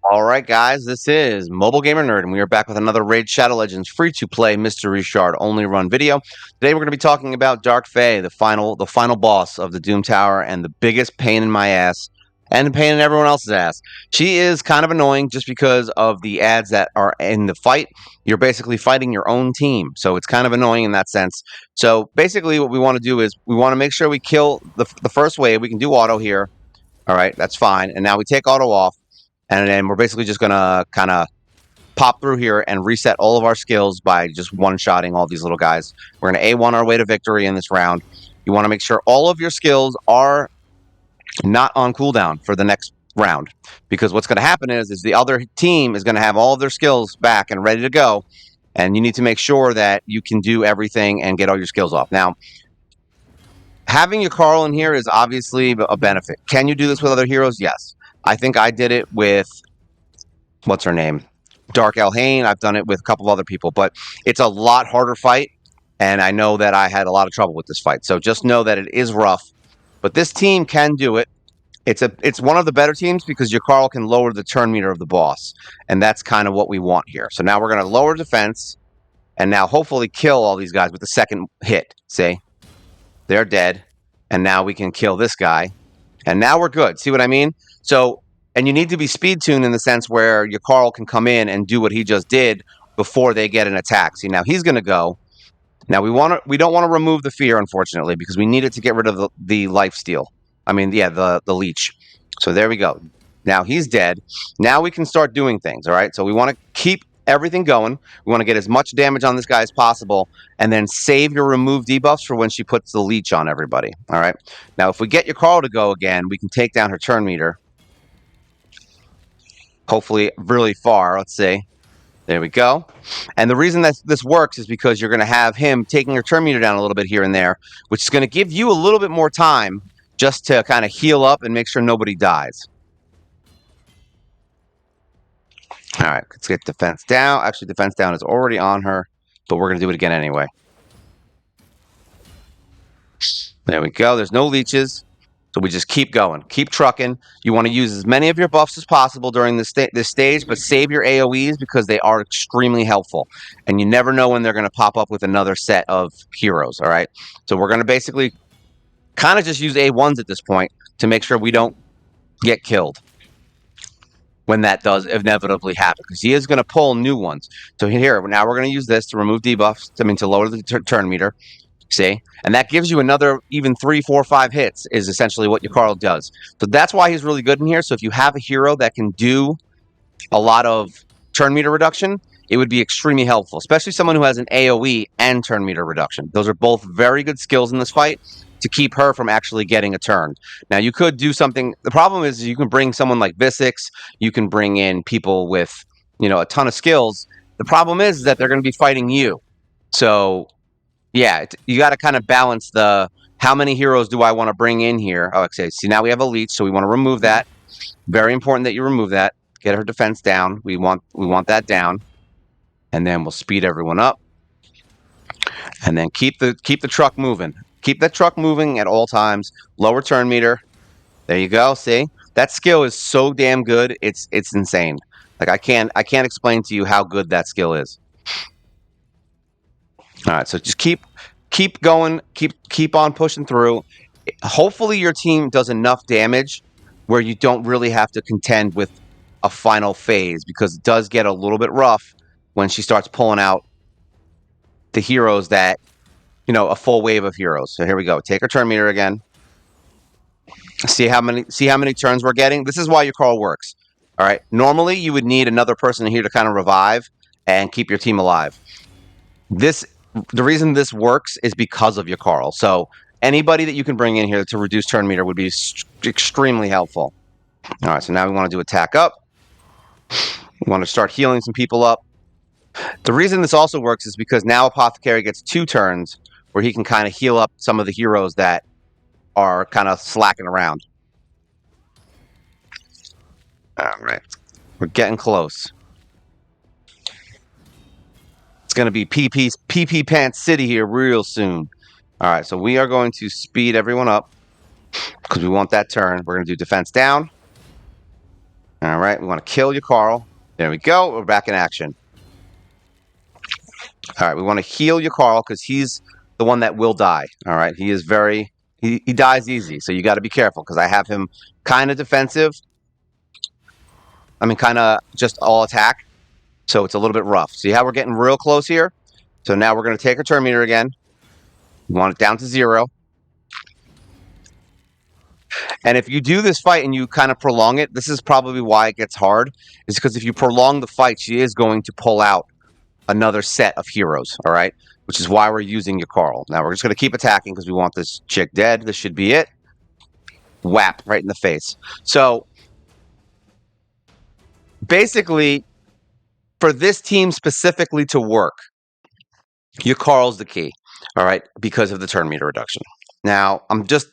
All right, guys, this is MobileGamerNerd, and we are back with another Raid Shadow Legends free-to-play mystery shard only run video. Today, we're going to be talking about Dark Fae, the final boss of the Doom Tower, and the biggest pain in my ass, and pain in everyone else's ass. She is kind of annoying just because of the ads that are in the fight. You're basically fighting your own team, so it's kind of annoying in that sense. So basically, what we want to do is we want to make sure we kill the first wave. We can do auto here. All right, that's fine. And now we take auto off. And then we're basically just going to kind of pop through here and reset all of our skills by just one-shotting all these little guys. We're going to A1 our way to victory in this round. You want to make sure all of your skills are not on cooldown for the next round. Because what's going to happen is the other team is going to have all of their skills back and ready to go. And you need to make sure that you can do everything and get all your skills off. Now, having your Carl in here is obviously a benefit. Can you do this with other heroes? Yes. I think I did it with, what's her name? Dark Elhane. I've done it with a couple of other people, but it's a lot harder fight, and I know that I had a lot of trouble with this fight. So just know that it is rough, but this team can do it. It's one of the better teams because your Carl can lower the turn meter of the boss, and that's kind of what we want here. So now we're going to lower defense, and now hopefully kill all these guys with the second hit. See? They're dead, and now we can kill this guy, and now we're good. See what I mean? So, and you need to be speed tuned in the sense where your Carl can come in and do what he just did before they get an attack. See, now he's going to go. Now we don't want to remove the fear, unfortunately, because we need it to get rid of the life steal. I mean, yeah, the leech. So there we go. Now he's dead. Now we can start doing things. All right. So we want to keep everything going. We want to get as much damage on this guy as possible, and then save your remove debuffs for when she puts the leech on everybody. All right. Now, if we get your Carl to go again, we can take down her turn meter. Hopefully really far. Let's see. There we go. And the reason that this works is because you're going to have him taking your turn meter down a little bit here and there, which is going to give you a little bit more time just to kind of heal up and make sure nobody dies. All right, let's get defense down. Actually, defense down is already on her, but we're going to do it again anyway. There we go. There's no leeches. So we just keep going. Keep trucking. You want to use as many of your buffs as possible during this stage, but save your AoEs because they are extremely helpful. And you never know when they're going to pop up with another set of heroes, all right? So we're going to basically kind of just use A1s at this point to make sure we don't get killed when that does inevitably happen, because he is going to pull new ones. So here, now we're going to use this to remove debuffs, to lower the turn meter. See? And that gives you another even 3, 4, 5 hits is essentially what your Carl does. So that's why he's really good in here. So if you have a hero that can do a lot of turn meter reduction, it would be extremely helpful, especially someone who has an AoE and turn meter reduction. Those are both very good skills in this fight to keep her from actually getting a turn. Now, you could do something. The problem is you can bring someone like Visix. You can bring in people with, a ton of skills. The problem is that they're going to be fighting you. So yeah, you got to kind of balance the how many heroes do I want to bring in here. Oh, okay. See, now we have a leech, so we want to remove that. Very important that you remove that. Get her defense down. We want that down, and then we'll speed everyone up, and then keep the truck moving. Keep that truck moving at all times. Lower turn meter. There you go. See, that skill is so damn good. It's insane. Like I can't explain to you how good that skill is. All right, so just keep going, keep on pushing through. Hopefully your team does enough damage where you don't really have to contend with a final phase, because it does get a little bit rough when she starts pulling out the heroes that, a full wave of heroes. So here we go. Take our turn meter again. See how many turns we're getting? This is why your Carl works. All right. Normally you would need another person here to kind of revive and keep your team alive. The reason this works is because of your Carl. So anybody that you can bring in here to reduce turn meter would be extremely helpful. All right, so now we want to do attack up. We want to start healing some people up. The reason this also works is because now Apothecary gets 2 turns where he can kind of heal up some of the heroes that are kind of slacking around. All right, we're getting close. Going to be PP Pants City here real soon. All right, so we are going to speed everyone up because we want that turn. We're going to do defense down. All right, we want to kill Yakarl. There we go. We're back in action. All right, we want to heal Yakarl because he's the one that will die. All right, he is very he dies easy, so you got to be careful because I have him kind of defensive. I mean, kind of just all attack, so it's a little bit rough. See how we're getting real close here? So now we're going to take our turn meter again. We want it down to 0. And if you do this fight and you kind of prolong it, this is probably why it gets hard. Is because if you prolong the fight, she is going to pull out another set of heroes. All right, which is why we're using Yakarl. Now we're just going to keep attacking because we want this chick dead. This should be it. Whap right in the face. So basically, for this team specifically to work, Yakarl's the key. All right, because of the turn meter reduction. Now I'm just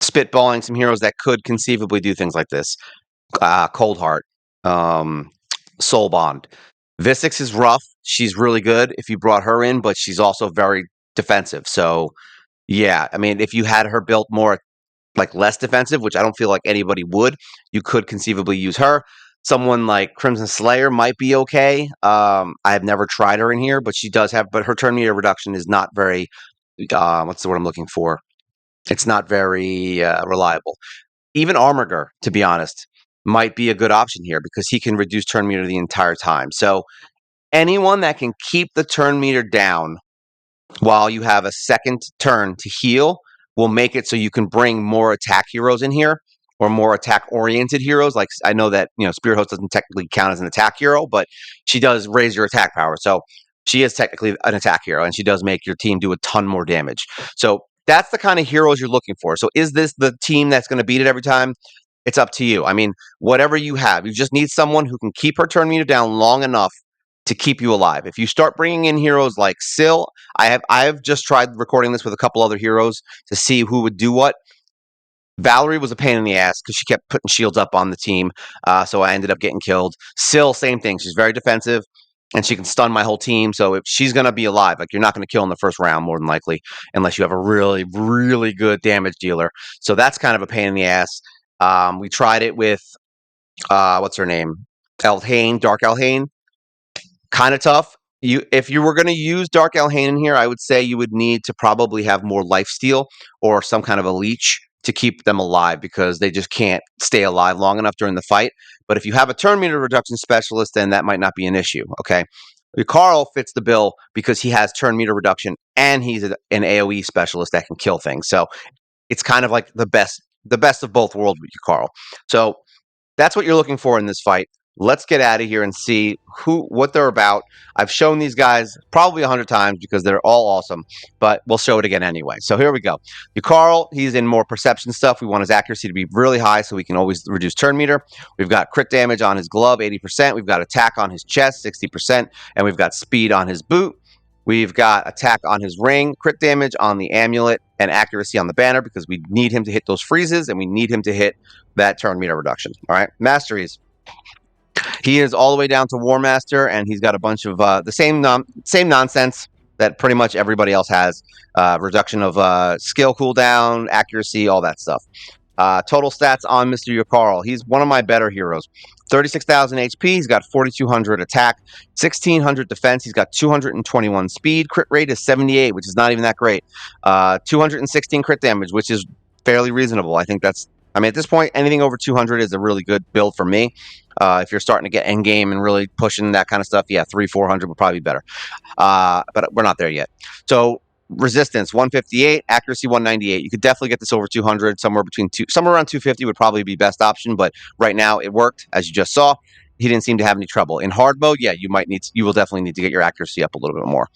spitballing some heroes that could conceivably do things like this. Cold Heart, Soul Bond. Visix is rough. She's really good if you brought her in, but she's also very defensive. So, yeah, I mean, if you had her built more like less defensive, which I don't feel like anybody would, you could conceivably use her. Someone like Crimson Slayer might be okay. I have never tried her in here, but she does have, but her turn meter reduction is not very, what's the word I'm looking for? It's not very reliable. Even Armiger, to be honest, might be a good option here because he can reduce turn meter the entire time. So anyone that can keep the turn meter down while you have a second turn to heal will make it so you can bring more attack heroes in here or more attack oriented heroes. Like I know that, Spirit Host doesn't technically count as an attack hero, but she does raise your attack power. So she is technically an attack hero and she does make your team do a ton more damage. So that's the kind of heroes you're looking for. So is this the team that's going to beat it every time? It's up to you. I mean, whatever you have, you just need someone who can keep her turn meter down long enough to keep you alive. If you start bringing in heroes like Syl, I have just tried recording this with a couple other heroes to see who would do what. Valerie was a pain in the ass because she kept putting shields up on the team, so I ended up getting killed. Syl, same thing. She's very defensive, and she can stun my whole team. So if she's going to be alive, like you're not going to kill in the first round, more than likely, unless you have a really, really good damage dealer. So that's kind of a pain in the ass. We tried it with what's her name, Elhane, Dark Elhane. Kind of tough. If you were going to use Dark Elhane in here, I would say you would need to probably have more lifesteal or some kind of a leech to keep them alive because they just can't stay alive long enough during the fight. But if you have a turn meter reduction specialist, then that might not be an issue. Okay. Carl fits the bill because he has turn meter reduction and he's an AoE specialist that can kill things. So it's kind of like the best of both worlds with you, Carl. So that's what you're looking for in this fight. Let's get out of here and see what they're about. I've shown these guys probably 100 times because they're all awesome, but we'll show it again anyway. So here we go. Carl, he's in more perception stuff. We want his accuracy to be really high so we can always reduce turn meter. We've got crit damage on his glove, 80%. We've got attack on his chest, 60%. And we've got speed on his boot. We've got attack on his ring, crit damage on the amulet, and accuracy on the banner because we need him to hit those freezes and we need him to hit that turn meter reduction. All right. Masteries. He is all the way down to War Master, and he's got a bunch of the same nonsense that pretty much everybody else has. Reduction of skill cooldown, accuracy, all that stuff. Total stats on Mr. Yakarl. He's one of my better heroes. 36,000 HP. He's got 4,200 attack, 1,600 defense. He's got 221 speed. Crit rate is 78, which is not even that great. 216 crit damage, which is fairly reasonable. I think that's. I mean, at this point, anything over 200 is a really good build for me. If you're starting to get end game and really pushing that kind of stuff, yeah, 400 would probably be better. But we're not there yet. So resistance 158, accuracy 198. You could definitely get this over 200, somewhere around 250 would probably be best option. But right now it worked, as you just saw. He didn't seem to have any trouble in hard mode. Yeah, you will definitely need to get your accuracy up a little bit more.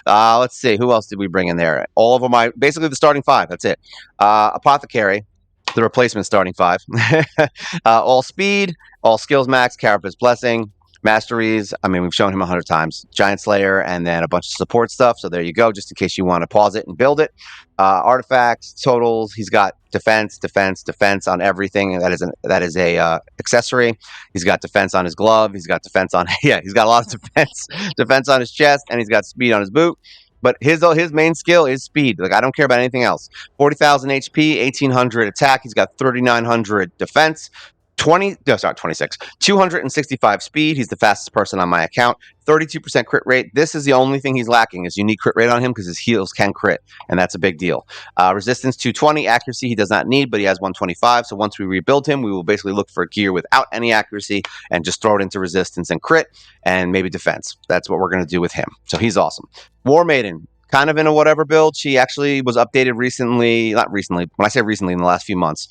Let's see, who else did we bring in there? All of them, basically the starting 5. That's it. Apothecary, the replacement starting 5. All speed, all skills max, Carapace Blessing, masteries. I mean, we've shown him 100 times. Giant Slayer, and then a bunch of support stuff. So there you go, just in case you want to pause it and build it. Artifacts, totals. He's got defense on everything. That is a accessory. He's got defense on his glove. He's got defense on he's got a lot of defense on his chest, and he's got speed on his boot. But his main skill is speed. Like I don't care about anything else. 40,000 HP, 1,800 attack. He's got 3,900 defense. 26, 265 speed. He's the fastest person on my account. 32% crit rate. This is the only thing he's lacking is unique crit rate on him because his heals can crit, and that's a big deal. Resistance 220, accuracy he does not need, but he has 125. So once we rebuild him, we will basically look for gear without any accuracy and just throw it into resistance and crit and maybe defense. That's what we're going to do with him. So he's awesome. War Maiden, kind of in a whatever build. She actually was updated recently. Not recently. When I say recently, in the last few months.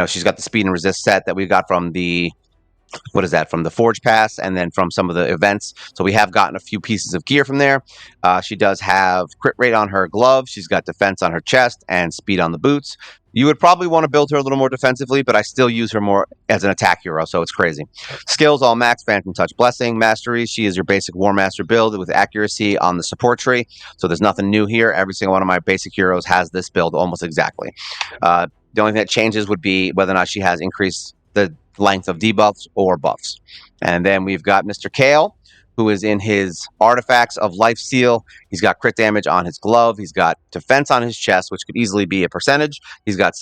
She's got the speed and resist set that we got from the from the Forge Pass and then from some of the events. So we have gotten a few pieces of gear from there. She does have crit rate on her gloves. She's got defense on her chest and speed on the boots. You would probably want to build her a little more defensively, but I still use her more as an attack hero, so it's crazy. Skills all max, Phantom Touch, Blessing, Mastery. She is your basic War Master build with accuracy on the support tree. So there's nothing new here. Every single one of my basic heroes has this build almost exactly. The only thing that changes would be whether or not she has increased the length of debuffs or buffs. And then we've got Mr. Kale, who is in his artifacts of Lifesteal. He's got crit damage on his glove. He's got defense on his chest, which could easily be a percentage. He's got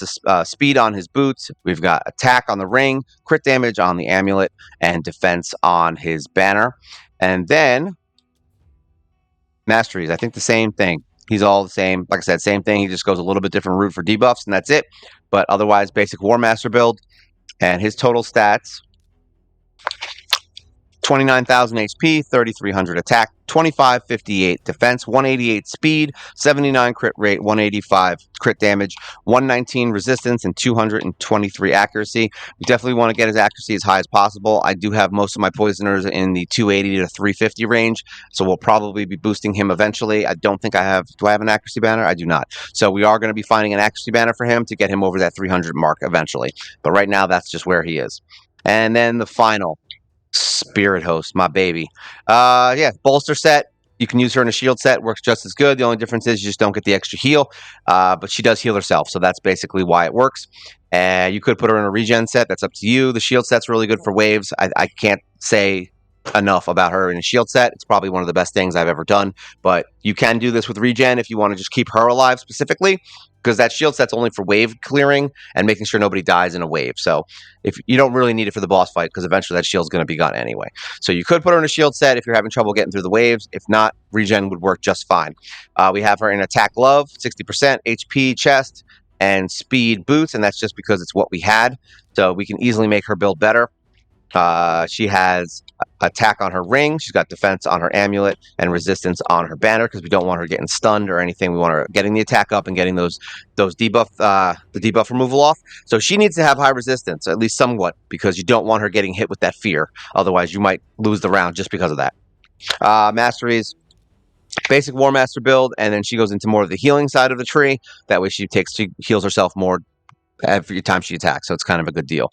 speed on his boots. We've got attack on the ring, crit damage on the amulet, and defense on his banner. And then masteries, I think the same thing. He's all the same. Like I said, same thing. He just goes a little bit different route for debuffs, and that's it. But otherwise, basic War Master build. And his total stats, 29,000 HP, 3,300 attack, 2558 defense, 188 speed, 79 crit rate, 185 crit damage, 119 resistance, and 223 accuracy. We definitely want to get his accuracy as high as possible. I do have most of my poisoners in the 280 to 350 range, so we'll probably be boosting him eventually. I don't think I have... Do I have an accuracy banner? I do not. So we are going to be finding an accuracy banner for him to get him over that 300 mark eventually. But right now, that's just where he is. And then the final... Spirit Host, my baby. Bolster set. You can use her in a shield set. Works just as good. The only difference is you just don't get the extra heal. But she does heal herself, so that's basically why it works. You could put her in a regen set. That's up to you. The shield set's really good for waves. I can't say enough about her in a shield set. It's probably one of the best things I've ever done. But you can do this with regen if you want to just keep her alive specifically, because that shield set's only for wave clearing and making sure nobody dies in a wave. So if you don't really need it for the boss fight, because eventually that shield's going to be gone anyway. So you could put her in a shield set if you're having trouble getting through the waves. If not, regen would work just fine. We have her in attack glove, 60% HP chest, and speed boots, and that's just because it's what we had. So we can easily make her build better. She has attack on her ring. She's got defense on her amulet and resistance on her banner because we don't want her getting stunned or anything. We want her getting the attack up and getting the debuff removal off. So she needs to have high resistance, at least somewhat, because you don't want her getting hit with that fear. Otherwise, you might lose the round just because of that. Masteries. Basic War Master build, and then she goes into more of the healing side of the tree. That way she heals herself more every time she attacks, so it's kind of a good deal.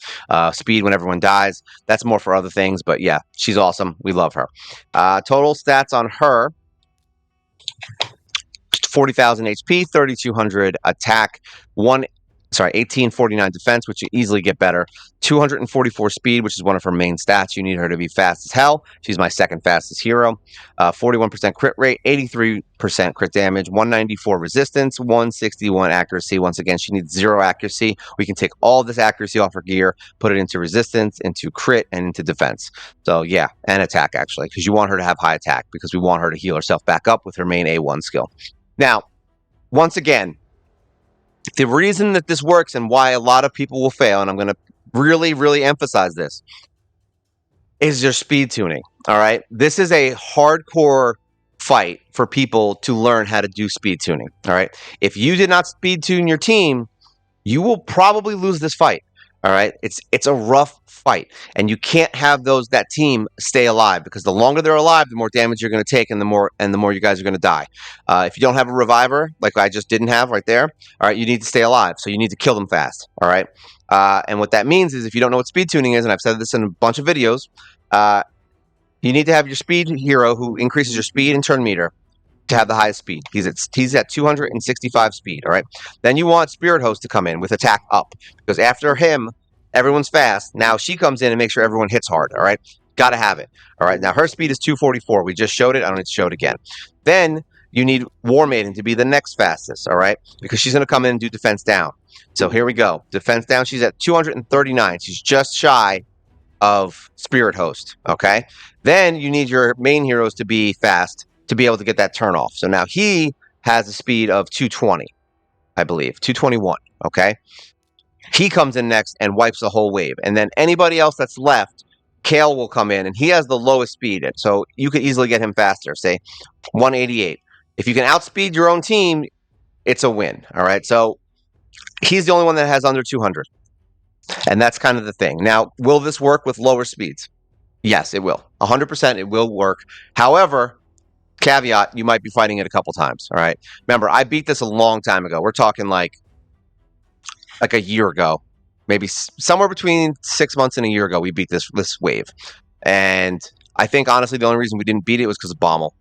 Speed when everyone dies, that's more for other things, but yeah, she's awesome. We love her. Total stats on her, 40,000 HP, 3,200 attack, 1849 defense, which you easily get better. 244 speed, which is one of her main stats. You need her to be fast as hell. She's my second fastest hero. 41% crit rate, 83% crit damage, 194 resistance, 161 accuracy. Once again, she needs 0 accuracy. We can take all this accuracy off her gear, put it into resistance, into crit, and into defense. So yeah, and attack actually, because you want her to have high attack because we want her to heal herself back up with her main A1 skill. Now, once again, the reason that this works and why a lot of people will fail, and I'm going to really, really emphasize this, is your speed tuning. All right. This is a hardcore fight for people to learn how to do speed tuning. All right. If you did not speed tune your team, you will probably lose this fight. All right. It's a rough fight, and you can't have that team stay alive, because the longer they're alive, the more damage you're going to take, and the more you guys are going to die. If you don't have a reviver, like I just didn't have right there, all right, you need to stay alive, so you need to kill them fast. All right. And what that means is, if you don't know what speed tuning is, and I've said this in a bunch of videos, you need to have your speed hero who increases your speed and turn meter to have the highest speed. He's at 265 speed, all right? Then you want Spirit Host to come in with attack up, because after him, everyone's fast. Now she comes in and makes sure everyone hits hard, all right? Got to have it, all right? Now her speed is 244. We just showed it. I don't need to show it again. Then you need War Maiden to be the next fastest, all right? Because she's going to come in and do defense down. So here we go. Defense down, she's at 239. She's just shy of Spirit Host, okay? Then you need your main heroes to be fast to be able to get that turn off. So now he has a speed of 220, I believe, 221, okay? He comes in next and wipes the whole wave. And then anybody else that's left, Kale will come in, and he has the lowest speed. So you could easily get him faster, say 188. If you can outspeed your own team, it's a win, all right? So he's the only one that has under 200. And that's kind of the thing. Now, will this work with lower speeds? Yes, it will. 100% it will work. However, caveat, you might be fighting it a couple times, all right? Remember, I beat this a long time ago. We're talking like a year ago, maybe somewhere between 6 months and a year ago, we beat this wave. And I think, honestly, the only reason we didn't beat it was because of Bommel,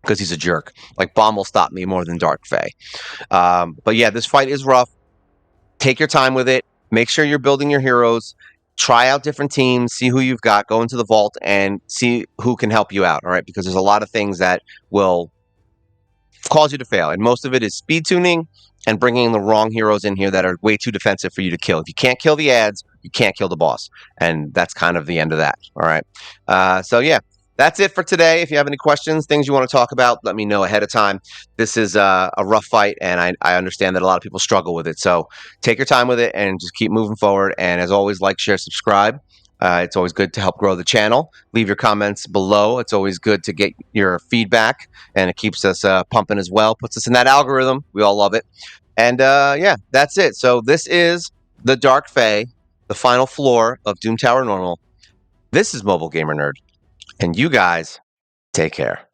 because he's a jerk. Like, Bommel stopped me more than Dark Fae. But yeah, this fight is rough. Take your time with it. Make sure you're building your heroes. Try out different teams, see who you've got, go into the vault, and see who can help you out, all right? Because there's a lot of things that will cause you to fail. And most of it is speed tuning and bringing the wrong heroes in here that are way too defensive for you to kill. If you can't kill the ads, you can't kill the boss. And that's kind of the end of that. All right. So, yeah, that's it for today. If you have any questions, things you want to talk about, let me know ahead of time. This is a rough fight, and I understand that a lot of people struggle with it. So take your time with it and just keep moving forward. And as always, like, share, subscribe. It's always good to help grow the channel. Leave your comments below. It's always good to get your feedback, and it keeps us pumping as well. Puts us in that algorithm. We all love it. And yeah, that's it. So this is the Dark Fae, the final floor of Doom Tower Normal. This is Mobile Gamer Nerd, and you guys take care.